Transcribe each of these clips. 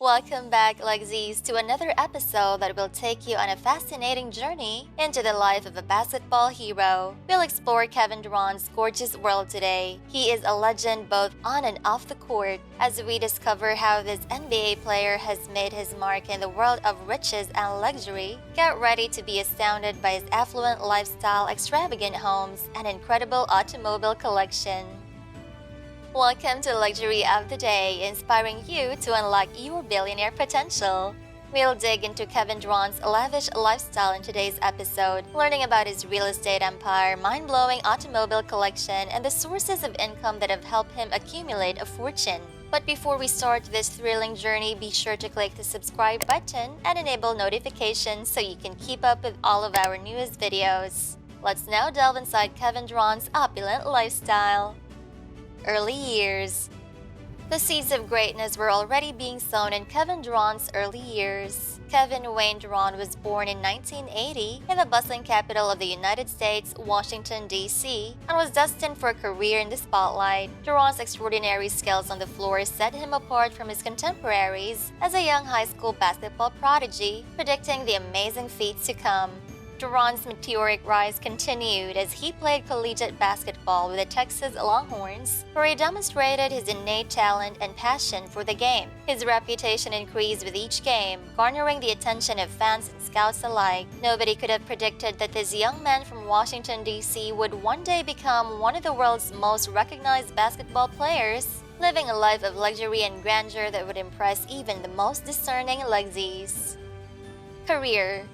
Welcome back, Luxies, to another episode that will take you on a fascinating journey into the life of a basketball hero. We'll explore Kevin Durant's gorgeous world today. He is a legend both on and off the court, as we discover how this NBA player has made his mark in the world of riches and luxury. Get ready to be astounded by his affluent lifestyle, extravagant homes, and incredible automobile collection. Welcome to Luxury of the Day, inspiring you to unlock your billionaire potential. We'll dig into Kevin Durant's lavish lifestyle in today's episode, learning about his real estate empire, mind-blowing automobile collection, and the sources of income that have helped him accumulate a fortune. But before we start this thrilling journey, be sure to click the subscribe button and enable notifications so you can keep up with all of our newest videos. Let's now delve inside Kevin Durant's opulent lifestyle. Early years. The seeds of greatness were already being sown in Kevin Durant's early years. Kevin Wayne Durant was born in 1980 in the bustling capital of the United States, Washington, D.C., and was destined for a career in the spotlight. Durant's extraordinary skills on the floor set him apart from his contemporaries as a young high school basketball prodigy, predicting the amazing feats to come. Durant's meteoric rise continued as he played collegiate basketball with the Texas Longhorns, where he demonstrated his innate talent and passion for the game. His reputation increased with each game, garnering the attention of fans and scouts alike. Nobody could have predicted that this young man from Washington, D.C. would one day become one of the world's most recognized basketball players, living a life of luxury and grandeur that would impress even the most discerning Luxies. Career.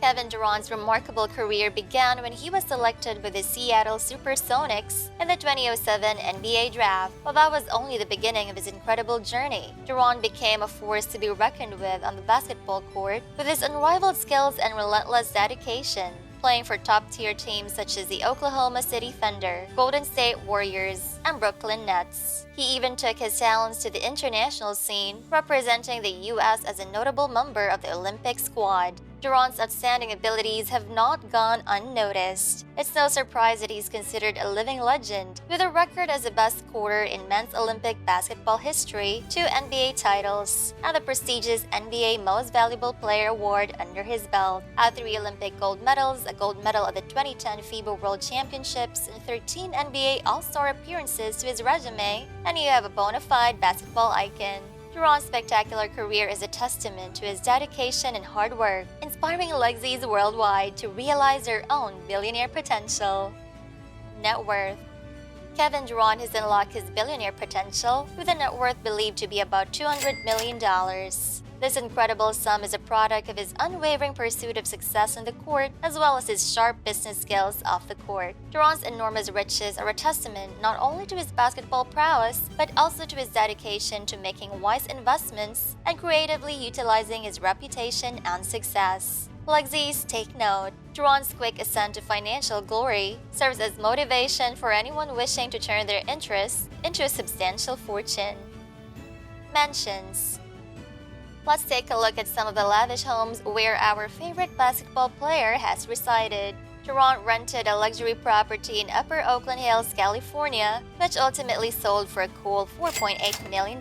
Kevin Durant's remarkable career began when he was selected by the Seattle Supersonics in the 2007 NBA Draft. While that was only the beginning of his incredible journey, Durant became a force to be reckoned with on the basketball court with his unrivaled skills and relentless dedication, playing for top-tier teams such as the Oklahoma City Thunder, Golden State Warriors, and Brooklyn Nets. He even took his talents to the international scene, representing the U.S. as a notable member of the Olympic squad. Durant's outstanding abilities have not gone unnoticed. It's no surprise that he's considered a living legend, with a record as the best scorer in men's Olympic basketball history, 2 NBA titles, and the prestigious NBA Most Valuable Player award under his belt, 3 Olympic gold medals, a gold medal at the 2010 FIBA World Championships, and 13 NBA All-Star appearances to his resume, and you have a bona fide basketball icon. Durant's spectacular career is a testament to his dedication and hard work, inspiring Luxies worldwide to realize their own billionaire potential. Net worth. Kevin Durant has unlocked his billionaire potential with a net worth believed to be about $200 million. This incredible sum is a product of his unwavering pursuit of success on the court, as well as his sharp business skills off the court. Durant's enormous riches are a testament not only to his basketball prowess, but also to his dedication to making wise investments and creatively utilizing his reputation and success. Luxies, take note. Durant's quick ascent to financial glory serves as motivation for anyone wishing to turn their interests into a substantial fortune. Mansions. Let's take a look at some of the lavish homes where our favorite basketball player has resided. Durant rented a luxury property in Upper Oakland Hills, California, which ultimately sold for a cool $4.8 million.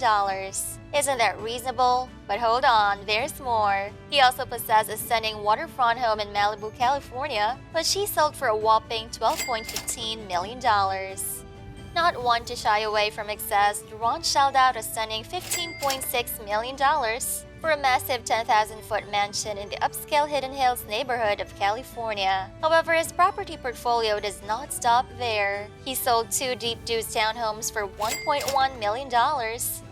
Isn't that reasonable? But hold on, there's more. He also possessed a stunning waterfront home in Malibu, California, which he sold for a whopping $12.15 million. Not one to shy away from excess, Durant shelled out a stunning $15.6 million for a massive 10,000-foot mansion in the upscale Hidden Hills neighborhood of California. However, his property portfolio does not stop there. He sold 2 deep deuce townhomes for $1.1 million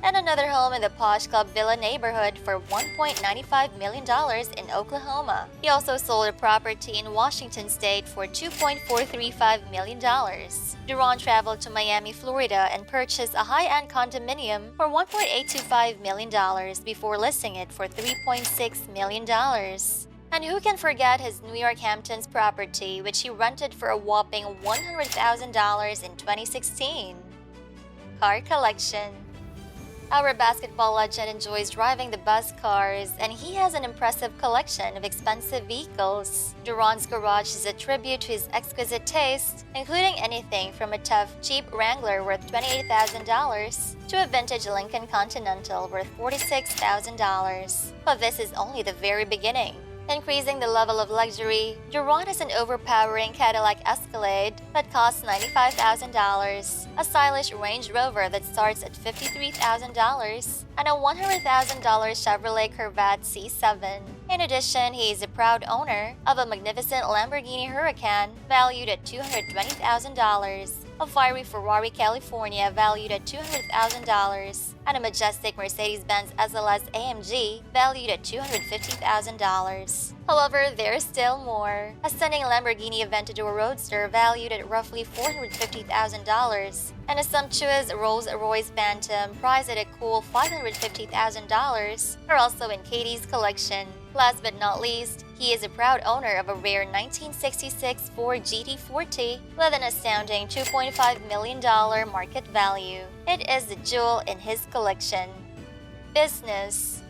and another home in the posh Club Villa neighborhood for $1.95 million in Oklahoma. He also sold a property in Washington state for $2.435 million. Durant traveled to Miami, Florida and purchased a high-end condominium for $1.825 million before listing it for $3.6 million. And who can forget his New York Hamptons property, which he rented for a whopping $100,000 in 2016. Car collection. Our basketball legend enjoys driving the best cars, and he has an impressive collection of expensive vehicles. Durant's garage is a tribute to his exquisite taste, including anything from a tough, cheap Wrangler worth $28,000 to a vintage Lincoln Continental worth $46,000. But this is only the very beginning. Increasing the level of luxury, Durant has an overpowering Cadillac Escalade that costs $95,000, a stylish Range Rover that starts at $53,000, and a $100,000 Chevrolet Corvette C7. In addition, he is a proud owner of a magnificent Lamborghini Huracan valued at $220,000, a fiery Ferrari California valued at $200,000, and a majestic Mercedes-Benz SLS AMG valued at $250,000. However, there's still more. A stunning Lamborghini Aventador Roadster valued at roughly $450,000, and a sumptuous Rolls-Royce Phantom priced at a cool $550,000 are also in Katie's collection. Last but not least, he is a proud owner of a rare 1966 Ford GT40 with an astounding $2.5 million market value. It is the jewel in his collection. Business.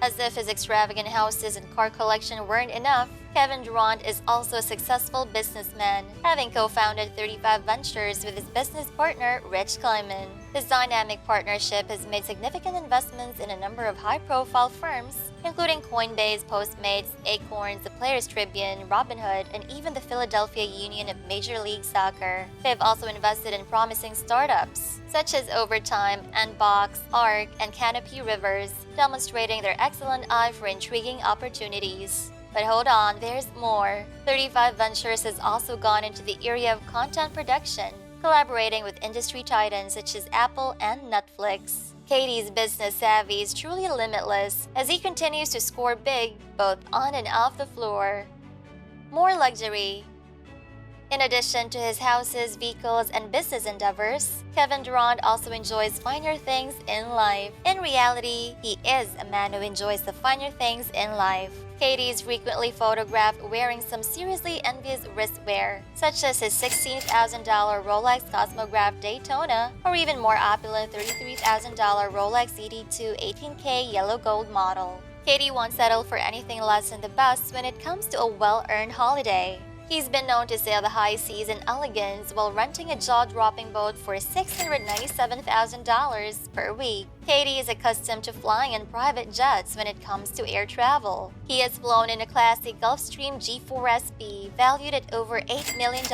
As if his extravagant houses and car collection weren't enough, Kevin Durant is also a successful businessman, having co-founded 35 Ventures with his business partner, Rich Kleiman. This dynamic partnership has made significant investments in a number of high-profile firms, including Coinbase, Postmates, Acorns, the Players Tribune, Robinhood, and even the Philadelphia Union of Major League Soccer. They've also invested in promising startups, such as Overtime, Nbox, Arc, and Canopy Rivers, demonstrating their excellent eye for intriguing opportunities. But hold on, there's more. 35 Ventures has also gone into the area of content production, collaborating with industry titans such as Apple and Netflix. Katie's business savvy is truly limitless as he continues to score big both on and off the floor. More luxury. In addition to his houses, vehicles, and business endeavors, Kevin Durant also enjoys finer things in life. In reality, he is a man who enjoys the finer things in life. Katie is frequently photographed wearing some seriously envious wristwear, such as his $16,000 Rolex Cosmograph Daytona or even more opulent $33,000 Rolex ED2 18K yellow gold model. Katie won't settle for anything less than the best when it comes to a well-earned holiday. He's been known to sail the high seas in elegance while renting a jaw-dropping boat for $697,000 per week. Katie is accustomed to flying in private jets when it comes to air travel. He has flown in a classy Gulfstream G4SP valued at over $8 million,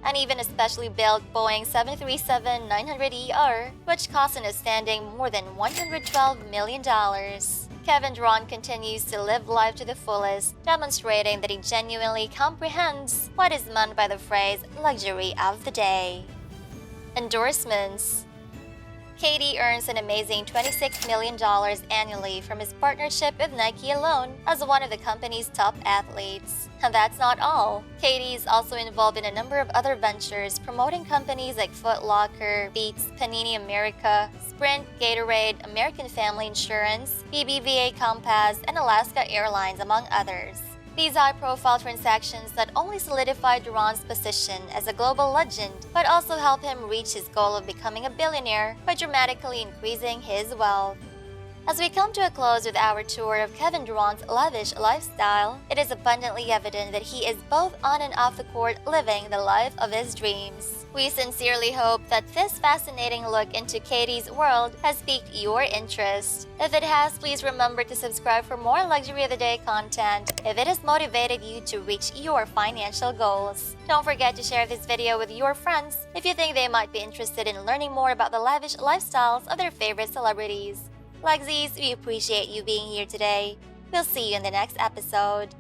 and even a specially built Boeing 737-900ER, which costs an astounding more than $112 million. Kevin Durant continues to live life to the fullest, demonstrating that he genuinely comprehends what is meant by the phrase luxury of the day. Endorsements. Katie earns an amazing $26 million annually from his partnership with Nike alone as one of the company's top athletes. And that's not all. Katie is also involved in a number of other ventures promoting companies like Foot Locker, Beats, Panini America, Sprint, Gatorade, American Family Insurance, BBVA Compass, and Alaska Airlines, among others. These high-profile transactions not only solidify Durant's position as a global legend, but also help him reach his goal of becoming a billionaire by dramatically increasing his wealth. As we come to a close with our tour of Kevin Durant's lavish lifestyle, it is abundantly evident that he is both on and off the court living the life of his dreams. We sincerely hope that this fascinating look into Katie's world has piqued your interest. If it has, please remember to subscribe for more Luxury of the Day content if it has motivated you to reach your financial goals. Don't forget to share this video with your friends if you think they might be interested in learning more about the lavish lifestyles of their favorite celebrities. Luxies, we appreciate you being here today. We'll see you in the next episode.